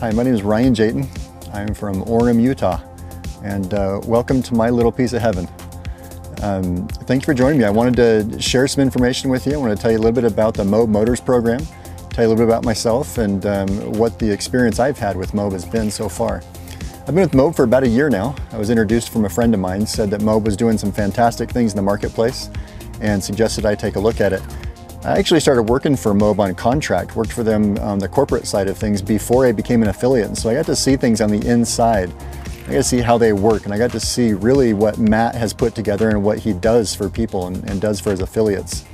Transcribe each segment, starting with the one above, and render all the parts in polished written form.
Hi, my name is Ryan Jaten. I'm from Orem, Utah, and welcome to my little piece of heaven. Thank you for joining me. I wanted to share some information with you. I want to tell you a little bit about the MOBE Motors program, tell you a little bit about myself and what the experience I've had with MOBE has been so far. I've been with MOBE for about a year now. I was introduced from a friend of mine, said that MOBE was doing some fantastic things in the marketplace and suggested I take a look at it. I actually started working for MOBE on contract, worked for them on the corporate side of things before I became an affiliate. And so I got to see things on the inside. I got to see how they work, and I got to see really what Matt has put together and what he does for people and does for his affiliates.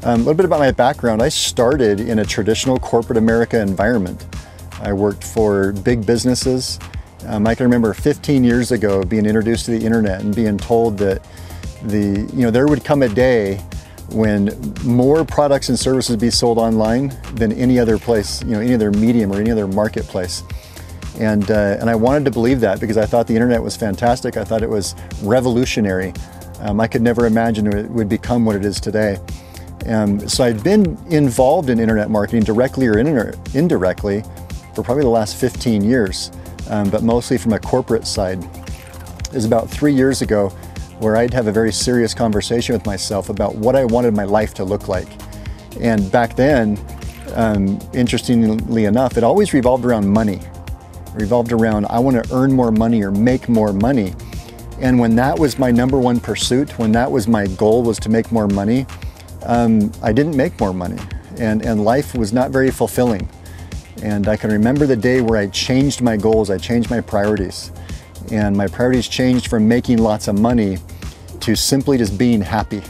A little bit about my background. I started in a traditional corporate America environment. I worked for big businesses. I can remember 15 years ago being introduced to the internet and being told that there would come a day when more products and services would be sold online than any other place, any other medium or any other marketplace. And I wanted to believe that because I thought the internet was fantastic. I thought it was revolutionary. I could never imagine it would become what it is today. So I'd been involved in internet marketing directly or indirectly for probably the last 15 years, but mostly from a corporate side. It was about 3 years ago where I'd have a very serious conversation with myself about what I wanted my life to look like. And back then, interestingly enough, it always revolved around money. It revolved around, I want to earn more money or make more money. And when that was my number one pursuit, when that was my goal, was to make more money, I didn't make more money. And life was not very fulfilling. And I can remember the day where I changed my goals, I changed my priorities. And my priorities changed from making lots of money to simply just being happy.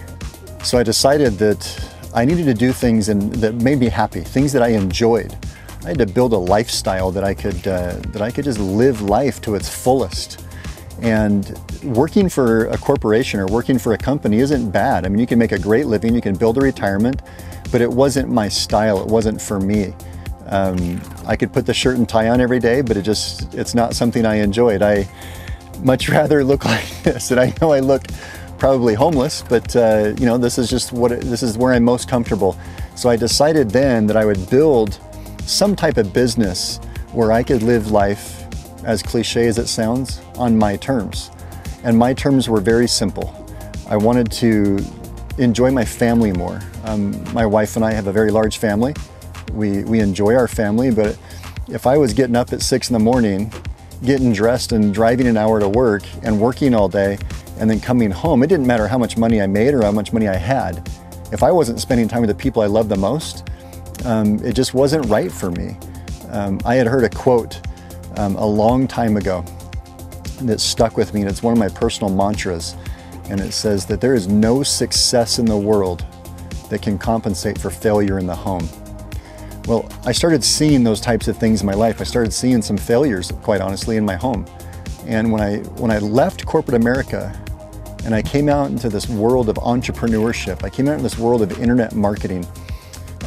So I decided that I needed to do things that made me happy, things that I enjoyed. I had to build a lifestyle that I could just live life to its fullest. And working for a corporation or working for a company isn't bad. I mean, you can make a great living, you can build a retirement, but it wasn't my style, it wasn't for me. I could put the shirt and tie on every day, but it's not something I enjoyed. I much rather look like this, and I know I look probably homeless, but this is just this is where I'm most comfortable. So I decided then that I would build some type of business where I could live life, as cliche as it sounds, on my terms. And my terms were very simple. I wanted to enjoy my family more. My wife and I have a very large family. We enjoy our family, but if I was getting up at 6 in the morning, getting dressed and driving an hour to work and working all day and then coming home, it didn't matter how much money I made or how much money I had. If I wasn't spending time with the people I love the most, it just wasn't right for me. I had heard a quote a long time ago that stuck with me, and it's one of my personal mantras, and it says that there is no success in the world that can compensate for failure in the home. Well, I started seeing those types of things in my life. I started seeing some failures, quite honestly, in my home. And when I left corporate America and I came out into this world of entrepreneurship, I came out in this world of internet marketing,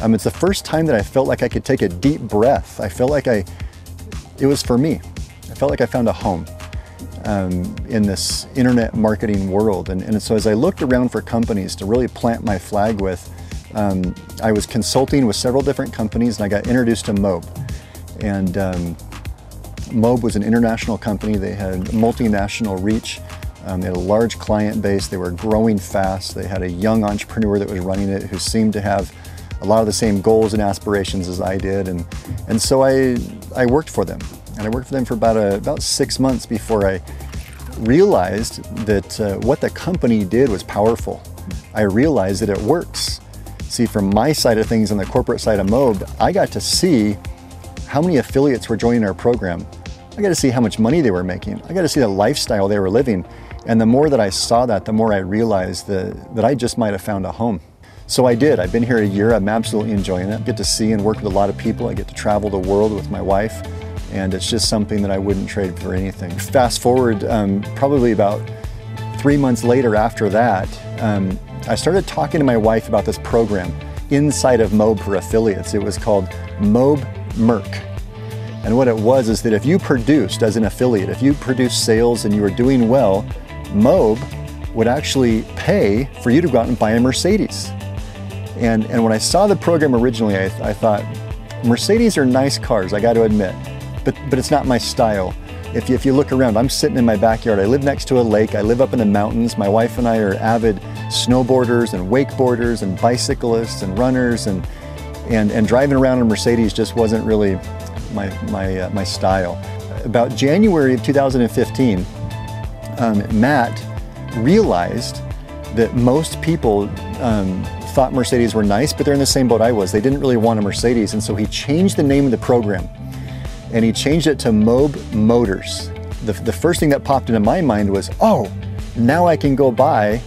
it's the first time that I felt like I could take a deep breath. I felt like it was for me. I felt like I found a home in this internet marketing world. And so as I looked around for companies to really plant my flag with, I was consulting with several different companies, and I got introduced to MOBE. And MOBE was an international company. They had multinational reach. They had a large client base. They were growing fast. They had a young entrepreneur that was running it who seemed to have a lot of the same goals and aspirations as I did. And so I worked for them. And I worked for them for about 6 months before I realized that what the company did was powerful. I realized that it works. See, from my side of things on the corporate side of MOBE, I got to see how many affiliates were joining our program. I got to see how much money they were making. I got to see the lifestyle they were living. And the more that I saw that, the more I realized that I just might have found a home. So I did. I've been here a year. I'm absolutely enjoying it. I get to see and work with a lot of people. I get to travel the world with my wife. And it's just something that I wouldn't trade for anything. Fast forward, probably about 3 months later after that, I started talking to my wife about this program inside of MOBE for affiliates. It was called MOBE Merc. And what it was is that if you produced as an affiliate, if you produced sales and you were doing well, MOBE would actually pay for you to go out and buy a Mercedes. And when I saw the program originally, I thought, Mercedes are nice cars, I got to admit. but it's not my style. If you look around, I'm sitting in my backyard. I live next to a lake. I live up in the mountains. My wife and I are avid snowboarders and wakeboarders and bicyclists and runners, and driving around in a Mercedes just wasn't really my style. About January of 2015, Matt realized that most people thought Mercedes were nice, but they're in the same boat I was. They didn't really want a Mercedes, and so he changed the name of the program, and he changed it to MOBE Motors. The first thing that popped into my mind was, oh, now I can go buy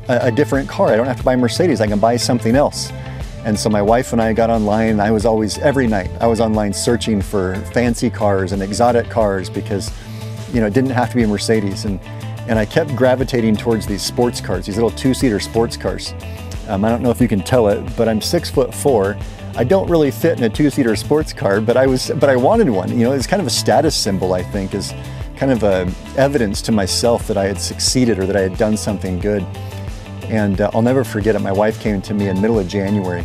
a different car. I don't have to buy a Mercedes, I can buy something else. And so my wife and I got online, and I was always, every night, I was online searching for fancy cars and exotic cars because, you know, it didn't have to be a Mercedes. And I kept gravitating towards these sports cars, these little two-seater sports cars. I don't know if you can tell it, but I'm 6'4". I don't really fit in a two-seater sports car, but I wanted one. You know, it's kind of a status symbol, I think, is kind of a evidence to myself that I had succeeded or that I had done something good. And I'll never forget it. My wife came to me in the middle of January,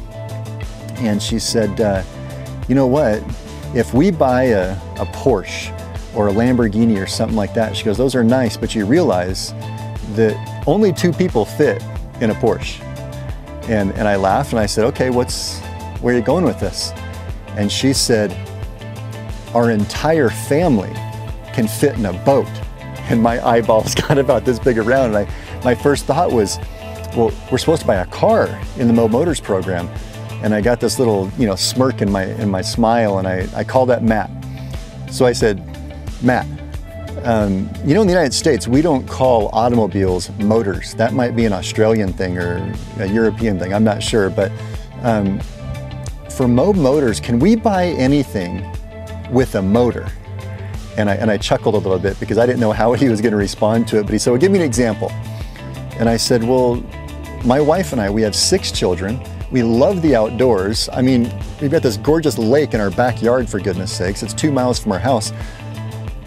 and she said, you know what, if we buy a Porsche or a Lamborghini or something like that, she goes, those are nice, but you realize that only 2 people fit in a Porsche. And I laughed and I said, okay, where are you going with this? And she said, our entire family can fit in a boat. And my eyeballs got about this big around, and my first thought was, well, we're supposed to buy a car in the MOBE Motors program. And I got this little, you know, smirk in my smile, and I called up Matt. So I said, Matt, you know, in the United States, we don't call automobiles motors. That might be an Australian thing or a European thing, I'm not sure. But for MOBE Motors, can we buy anything with a motor? And I chuckled a little bit because I didn't know how he was going to respond to it. But he said, well, give me an example. And I said, well, my wife and I, we have 6 children. We love the outdoors. I mean, we've got this gorgeous lake in our backyard, for goodness sakes. It's 2 miles from our house.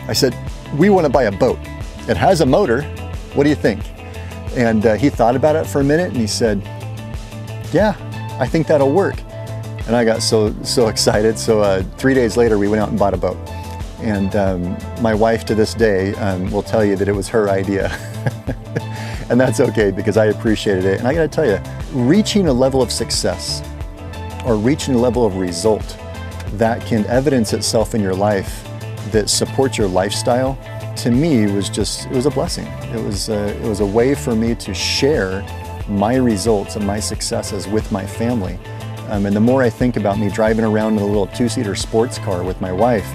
I said, we want to buy a boat. It has a motor. What do you think? And he thought about it for a minute, and he said, yeah, I think that'll work. And I got so excited. So 3 days later, we went out and bought a boat. And my wife to this day will tell you that it was her idea. And that's okay, because I appreciated it. And I gotta tell you, reaching a level of success or reaching a level of result that can evidence itself in your life that supports your lifestyle, to me was just, it was a blessing. It was a way for me to share my results and my successes with my family. And the more I think about me driving around in a little 2-seater sports car with my wife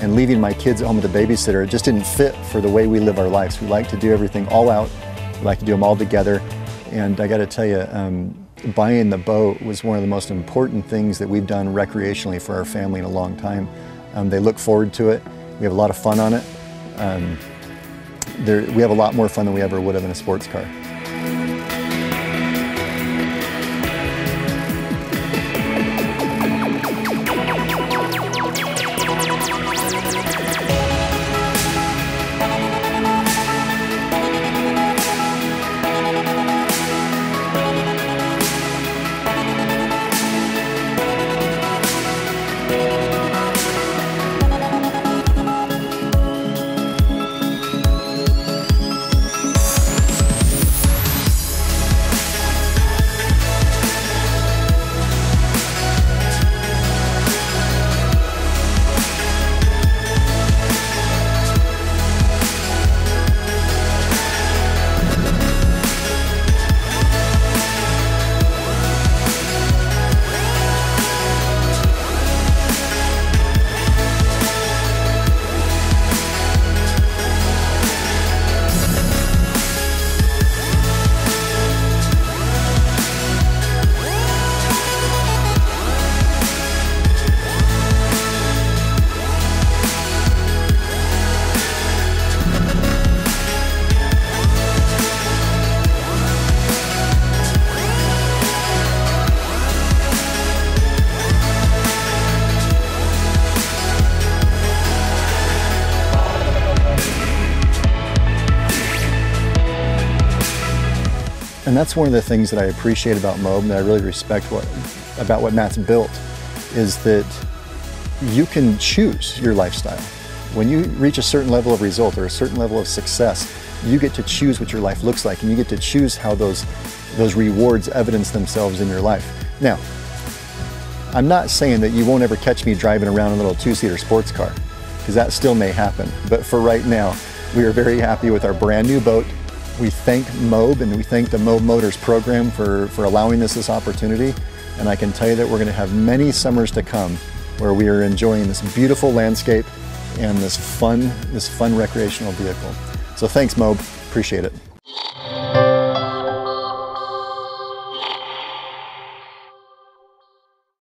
and leaving my kids at home with a babysitter, it just didn't fit for the way we live our lives. We like to do everything all out. We like to do them all together. And I gotta tell you, buying the boat was one of the most important things that we've done recreationally for our family in a long time. They look forward to it. We have a lot of fun on it. We have a lot more fun than we ever would have in a sports car. And that's one of the things that I appreciate about MOBE, and that I really respect about what Matt's built, is that you can choose your lifestyle. When you reach a certain level of result or a certain level of success, you get to choose what your life looks like, and you get to choose how those rewards evidence themselves in your life. Now, I'm not saying that you won't ever catch me driving around a little two-seater sports car, because that still may happen. But for right now, we are very happy with our brand new boat. We thank MOBE and we thank the MOBE Motors program for allowing us this opportunity. And I can tell you that we're going to have many summers to come where we are enjoying this beautiful landscape and this fun recreational vehicle. So thanks, MOBE. Appreciate it.